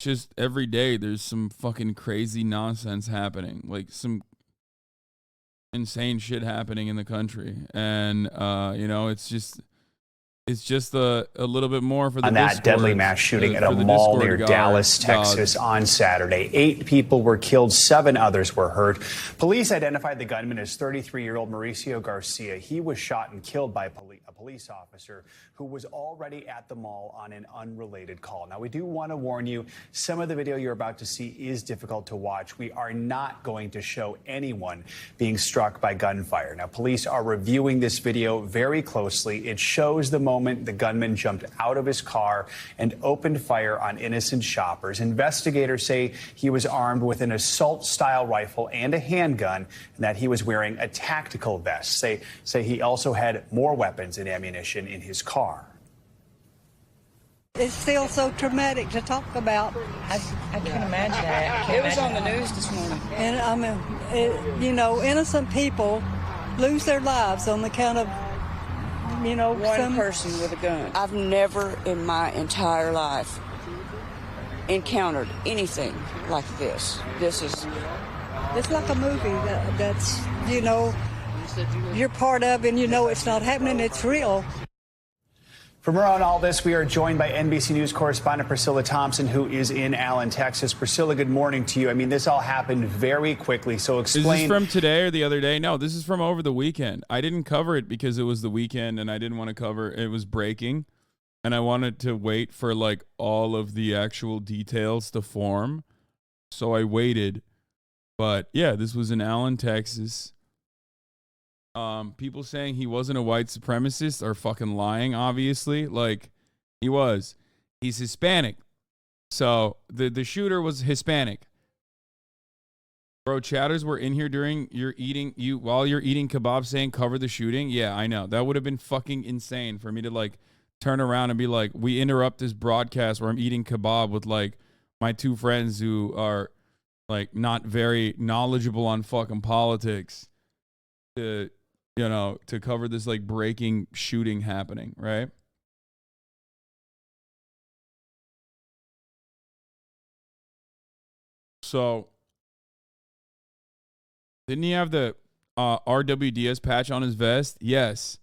just every day there's some fucking crazy nonsense happening, like some insane shit happening in the country. And, you know, it's just a little bit more for the on that deadly mass shooting at a mall near Dallas, Texas on Saturday. 8 people were killed, 7 others were hurt. Police identified the gunman as 33-year-old Mauricio Garcia. He was shot and killed by a police officer who was already at the mall on an unrelated call. Now, we do want to warn you, some of the video you're about to see is difficult to watch. We are not going to show anyone being struck by gunfire. Now, police are reviewing this video very closely. It shows the moment the gunman jumped out of his car and opened fire on innocent shoppers. Investigators say he was armed with an assault-style rifle and a handgun, and that he was wearing a tactical vest. Say he also had more weapons and ammunition in his car. It's still so traumatic to talk about. I can imagine that. It was on the news this morning. And I mean, you know, innocent people lose their lives on the count of, you know, one person with a gun. I've never in my entire life encountered anything like this. It's like a movie that's, you know, you're part of, and you know it's not happening, it's real. From around all this, we are joined by NBC News correspondent Priscilla Thompson, who is in Allen, Texas. Priscilla, good morning to you. I mean, this all happened very quickly, so explain. Is this from today or the other day? No, this is from over the weekend. I didn't cover it because it was the weekend, and I didn't want to cover it. It was breaking, and I wanted to wait for, like, all of the actual details to form, so I waited. But, yeah, this was in Allen, Texas. People saying he wasn't a white supremacist are fucking lying, obviously. Like, he was. He's Hispanic. So, the shooter was Hispanic. Bro, chatters were in here while you're eating kebab saying cover the shooting. Yeah, I know. That would have been fucking insane for me to, like, turn around and be like, we interrupt this broadcast where I'm eating kebab with, like, my 2 friends who are, like, not very knowledgeable on fucking politics to, you know, to cover this, like, breaking shooting happening, right? So, didn't he have the RWDS patch on his vest? Yes.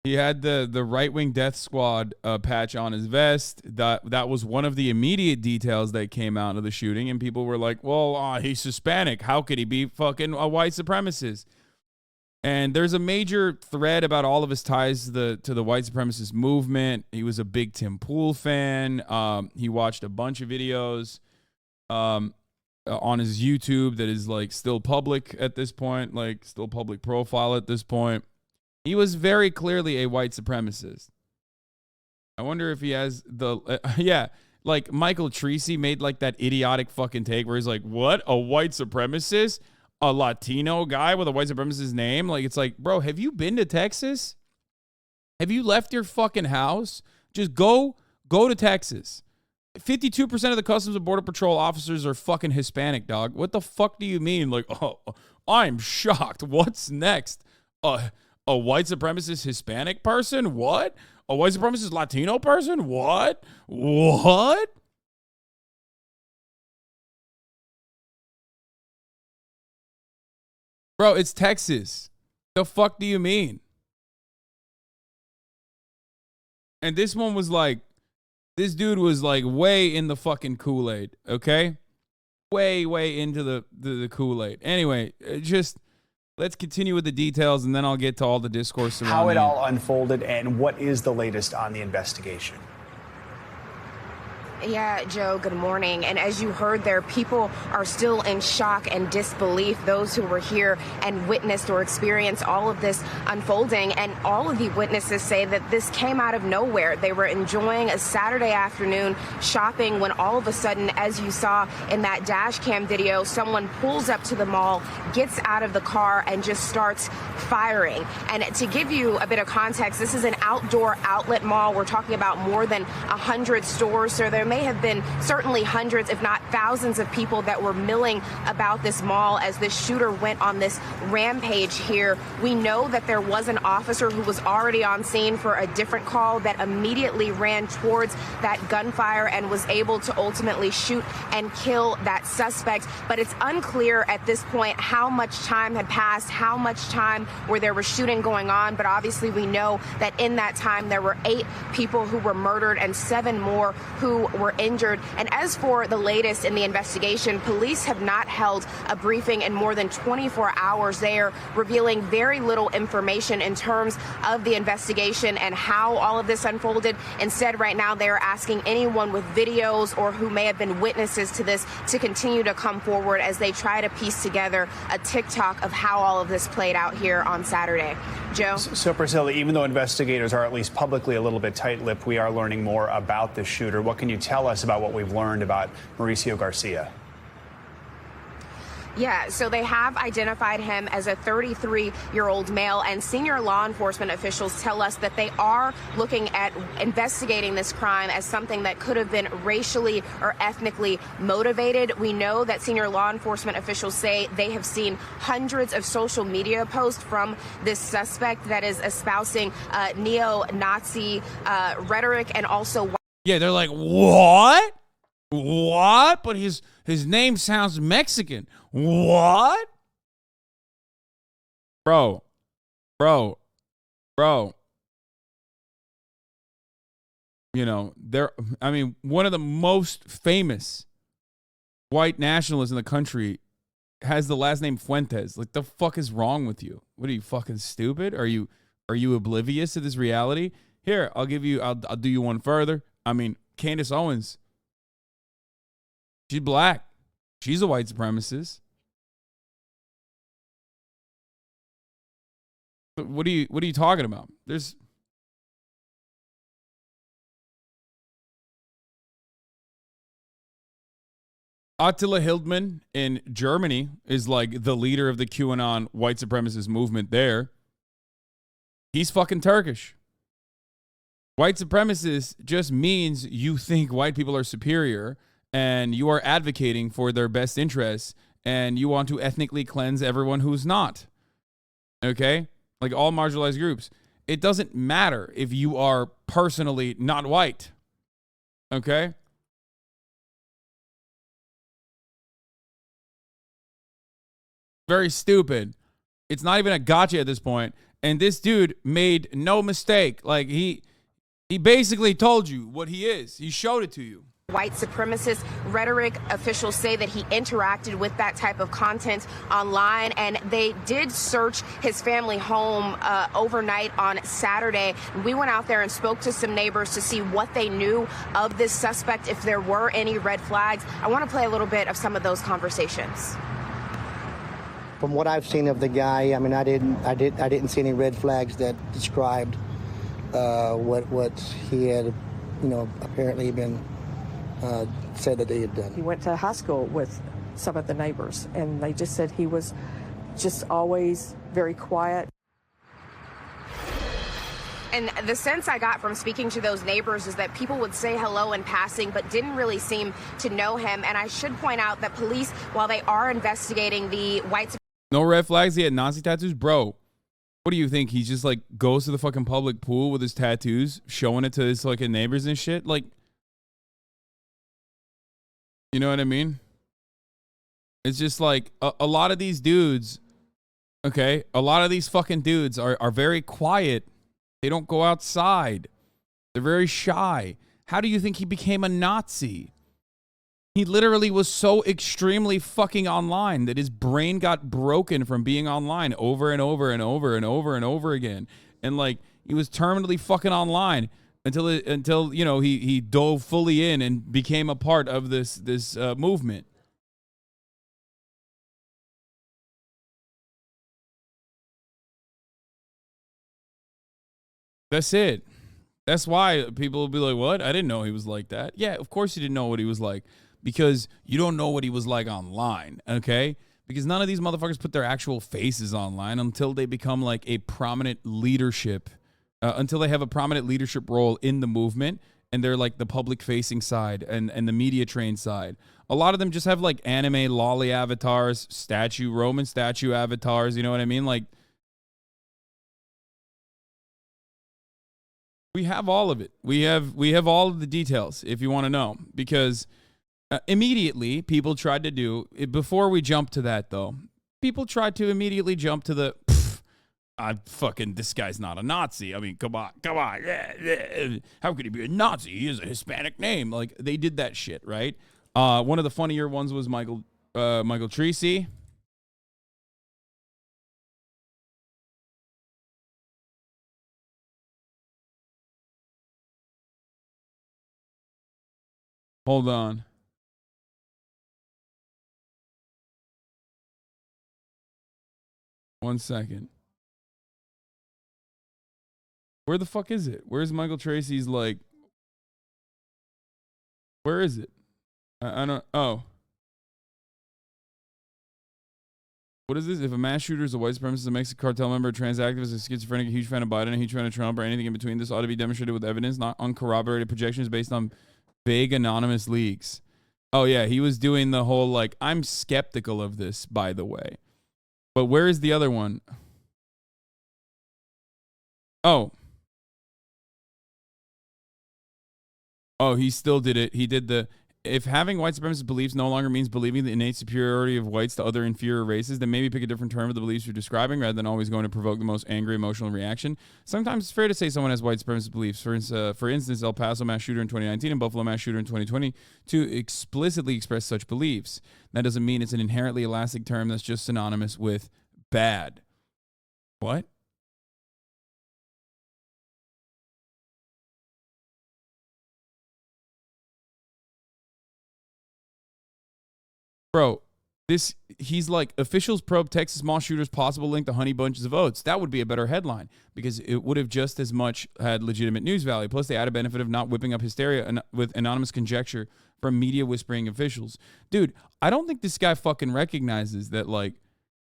He had the right-wing death squad patch on his vest. That was one of the immediate details that came out of the shooting, and people were like, well, he's Hispanic. How could he be fucking a white supremacist? And there's a major thread about all of his ties to the white supremacist movement. He was a big Tim Pool fan. He watched a bunch of videos on his YouTube that is, like, still public at this point, like, still public profile at this point. He was very clearly a white supremacist. I wonder if he has like Michael Treacy made, like, that idiotic fucking take where he's like, what? A white supremacist? A Latino guy with a white supremacist name? Like, it's like, bro, have you been to Texas? Have you left your fucking house? Just go to Texas. 52% of the Customs and Border Patrol officers are fucking Hispanic, dog. What the fuck do you mean? Like, oh, I'm shocked. What's next? A white supremacist Hispanic person? What? A white supremacist Latino person? What? What? Bro, it's Texas. The fuck do you mean? And this one was like, this dude was, like, way in the fucking Kool-Aid, okay? Way into the Kool-Aid. Anyway, just let's continue with the details, and then I'll get to all the discourse surrounding how it all unfolded and what is the latest on the investigation. Yeah, Joe, good morning. And as you heard there, people are still in shock and disbelief, those who were here and witnessed or experienced all of this unfolding. And all of the witnesses say that this came out of nowhere. They were enjoying a Saturday afternoon shopping when all of a sudden, as you saw in that dash cam video, someone pulls up to the mall, gets out of the car, and just starts firing. And to give you a bit of context, this is an outdoor outlet mall. We're talking about more than 100 stores. So there may have been certainly hundreds, if not thousands of people that were milling about this mall as this shooter went on this rampage here. We know that there was an officer who was already on scene for a different call that immediately ran towards that gunfire and was able to ultimately shoot and kill that suspect. But it's unclear at this point how much time had passed, how much time where there was shooting going on. But obviously we know that in that time there were 8 people who were murdered and 7 more who were injured. And as for the latest in the investigation, police have not held a briefing in more than 24 hours. They are revealing very little information in terms of the investigation and how all of this unfolded. Instead, right now, they are asking anyone with videos or who may have been witnesses to this to continue to come forward as they try to piece together a TikTok of how all of this played out here on Saturday. Joe? So, Priscilla, even though investigators are at least publicly a little bit tight-lipped, we are learning more about the shooter. What can you tell us about what we've learned about Mauricio Garcia? Yeah, so they have identified him as a 33-year-old male, and senior law enforcement officials tell us that they are looking at investigating this crime as something that could have been racially or ethnically motivated. We know that senior law enforcement officials say they have seen hundreds of social media posts from this suspect that is espousing neo-Nazi rhetoric and also... Yeah, they're like, what? What? But his name sounds Mexican. What? Bro. You know, one of the most famous white nationalists in the country has the last name Fuentes. Like, the fuck is wrong with you? What are you, fucking stupid? Are you oblivious to this reality? Here, I'll do you one further. I mean, Candace Owens. She's black. She's a white supremacist. What are you talking about? There's Attila Hildmann in Germany is like the leader of the QAnon white supremacist movement there. He's fucking Turkish. White supremacist just means you think white people are superior and you are advocating for their best interests and you want to ethnically cleanse everyone who's not. Okay? Like all marginalized groups. It doesn't matter if you are personally not white. Okay? Very stupid. It's not even a gotcha at this point. And this dude made no mistake. Like he basically told you what he is. He showed it to you. White supremacist rhetoric. Officials say that he interacted with that type of content online, and they did search his family home overnight on Saturday. We went out there and spoke to some neighbors to see what they knew of this suspect, if there were any red flags. I want to play a little bit of some of those conversations. From what I've seen of the guy, I mean, I didn't see any red flags that described what he had, apparently been said that he had done. He went to high school with some of the neighbors, and they just said he was just always very quiet. And the sense I got from speaking to those neighbors is that people would say hello in passing, but didn't really seem to know him. And I should point out that police, while they are investigating the white... No red flags, he had Nazi tattoos? Bro, what do you think? He just, like, goes to the fucking public pool with his tattoos, showing it to his fucking neighbors and shit? Like, you know what I mean? It's just like a lot of these dudes, okay? A lot of these fucking dudes are very quiet. They don't go outside. They're very shy. How do you think he became a Nazi? He literally was so extremely fucking online that his brain got broken from being online over and over and over and over and over again. And like he was terminally fucking online until he dove fully in and became a part of this movement. That's it. That's why people will be like, what? I didn't know he was like that. Yeah, of course you didn't know what he was like. Because you don't know what he was like online, okay? Because none of these motherfuckers put their actual faces online until they become like a prominent leadership, until they have a prominent leadership role in the movement. and they're like the public facing side and the media trained side. A lot of them just have like anime lolly avatars, Roman statue avatars. You know what I mean? Like, we have all of it. We have all of the details if you want to know, because immediately people tried to do, before we jump to that though, people tried to immediately jump to the, this guy's not a Nazi. I mean, come on. How could he be a Nazi? He is a Hispanic name. Like, they did that shit, right? One of the funnier ones was Michael Treacy. Hold on. One second. Where the fuck is it? Where's Michael Tracy's, like... Where is it? I don't... Oh. What is this? If a mass shooter is a white supremacist, a Mexican cartel member, a trans activist, a schizophrenic, a huge fan of Biden, a huge fan of Trump, or anything in between, this ought to be demonstrated with evidence, not uncorroborated projections based on vague anonymous leaks. Oh, yeah, he was doing the whole, like, I'm skeptical of this, by the way. But where is the other one? Oh. Oh, he still did it. He did the, if having white supremacist beliefs no longer means believing the innate superiority of whites to other inferior races, then maybe pick a different term for the beliefs you're describing rather than always going to provoke the most angry emotional reaction. Sometimes it's fair to say someone has white supremacist beliefs. For instance, El Paso mass shooter in 2019 and Buffalo mass shooter in 2020 to explicitly express such beliefs. That doesn't mean it's an inherently elastic term that's just synonymous with bad. What? Bro, he's like, officials probe Texas mall shooter's possible link to honey bunches of oats. That would be a better headline because it would have just as much had legitimate news value. Plus, they add a benefit of not whipping up hysteria with anonymous conjecture from media whispering officials. Dude, I don't think this guy fucking recognizes that, like,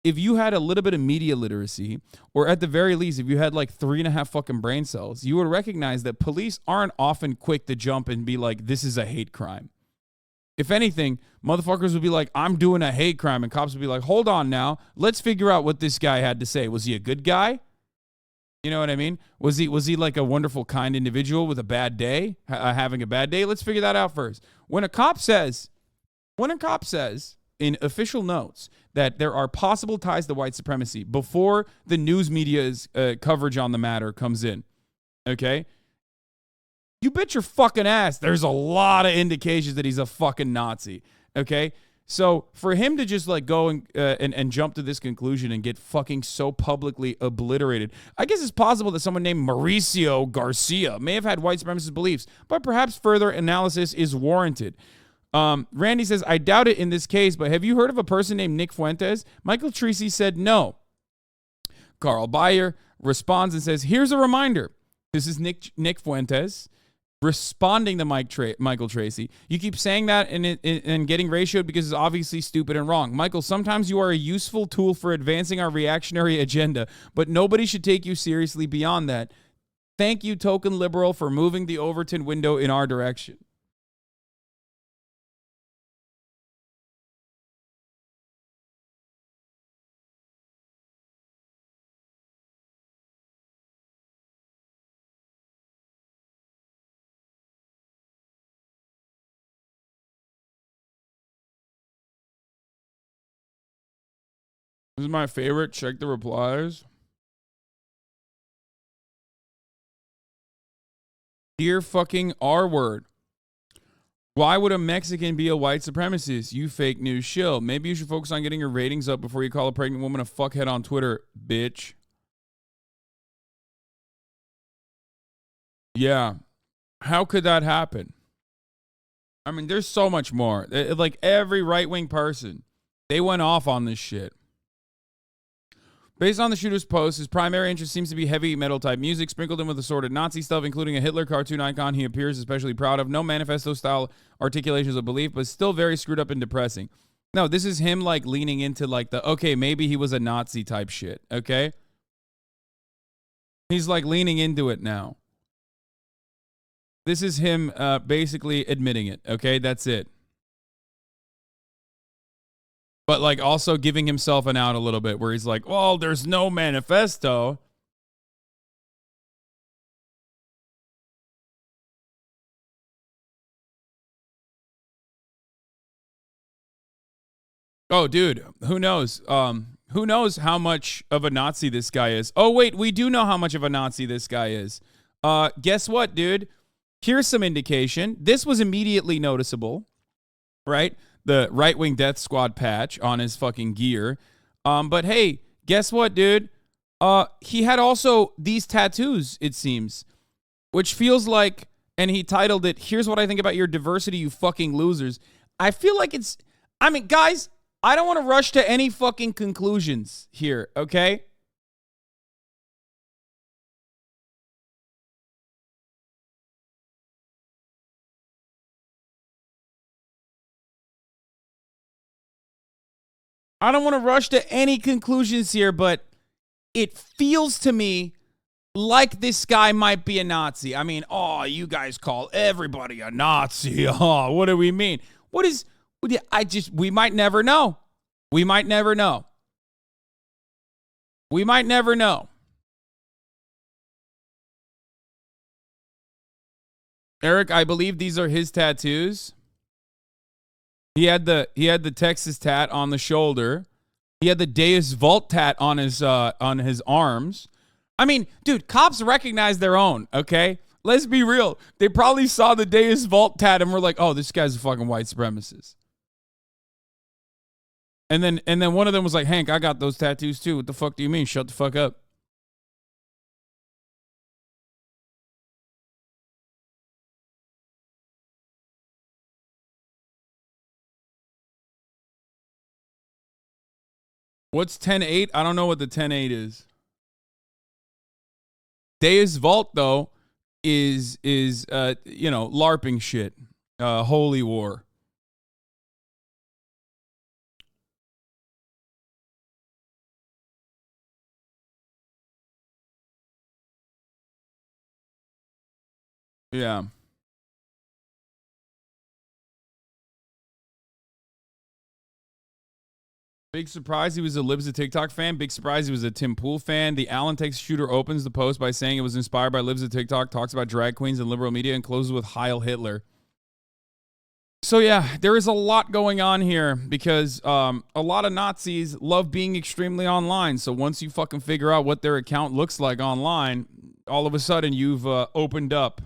if you had a little bit of media literacy, or at the very least, if you had like 3.5 fucking brain cells, you would recognize that police aren't often quick to jump and be like, this is a hate crime. If anything, motherfuckers would be like, I'm doing a hate crime. And cops would be like, hold on now. Let's figure out what this guy had to say. Was he a good guy? You know what I mean? Was he like a wonderful, kind individual with a bad day, having a bad day? Let's figure that out first. When a cop says in official notes that there are possible ties to white supremacy before the news media's coverage on the matter comes in, okay? You bet your fucking ass there's a lot of indications that he's a fucking Nazi, okay? So for him to just like go and jump to this conclusion and get fucking so publicly obliterated, I guess it's possible that someone named Mauricio Garcia may have had white supremacist beliefs, but perhaps further analysis is warranted. Randy says, I doubt it in this case, but have you heard of a person named Nick Fuentes? Michael Treacy said no. Carl Bayer responds and says, here's a reminder. This is Nick Fuentes responding to Michael Tracy. You keep saying that and getting ratioed because it's obviously stupid and wrong. Michael, sometimes you are a useful tool for advancing our reactionary agenda, but nobody should take you seriously beyond that. Thank you, token liberal, for moving the Overton window in our direction. This is my favorite. Check the replies. Dear fucking R word. Why would a Mexican be a white supremacist? You fake news shill. Maybe you should focus on getting your ratings up before you call a pregnant woman a fuckhead on Twitter, bitch. Yeah. How could that happen? I mean, there's so much more. Like every right-wing person, they went off on this shit. Based on the shooter's post, his primary interest seems to be heavy metal type music, sprinkled in with assorted Nazi stuff, including a Hitler cartoon icon he appears especially proud of. No manifesto-style articulations of belief, but still very screwed up and depressing. No, this is him like leaning into like the, okay, maybe he was a Nazi type shit, okay? He's like leaning into it now. This is him basically admitting it. Okay, that's it. But like also giving himself an out a little bit where he's like, well, there's no manifesto. Oh, dude, who knows? Who knows how much of a Nazi this guy is? Oh, wait, we do know how much of a Nazi this guy is. Guess what, dude? Here's some indication. This was immediately noticeable, right? The right-wing death squad patch on his fucking gear. But hey, guess what, dude? He had also these tattoos, it seems, which feels like, and he titled it, "Here's what I think about your diversity, you fucking losers." I feel like it's, I mean, guys, I don't want to rush to any fucking conclusions here, okay? I don't want to rush to any conclusions here, but it feels to me like this guy might be a Nazi. I mean, oh, you guys call everybody a Nazi. Oh, what do we mean? We might never know. We might never know. We might never know. Eric, I believe these are his tattoos. He had the Texas tat on the shoulder. He had the Deus Vult tat on his arms. I mean, dude, cops recognize their own, okay? Let's be real. They probably saw the Deus Vult tat and were like, "Oh, this guy's a fucking white supremacist." And then one of them was like, "Hank, I got those tattoos too. What the fuck do you mean? Shut the fuck up." What's 10-8? I don't know what the 10-8 is. Deus Vult, though, is LARPing shit. Holy war. Yeah. Big surprise he was a Libs of TikTok fan. Big surprise he was a Tim Pool fan. The Allen Texas shooter opens the post by saying it was inspired by Libs of TikTok, talks about drag queens and liberal media, and closes with Heil Hitler. So yeah, there is a lot going on here because a lot of Nazis love being extremely online. So once you fucking figure out what their account looks like online, all of a sudden you've opened up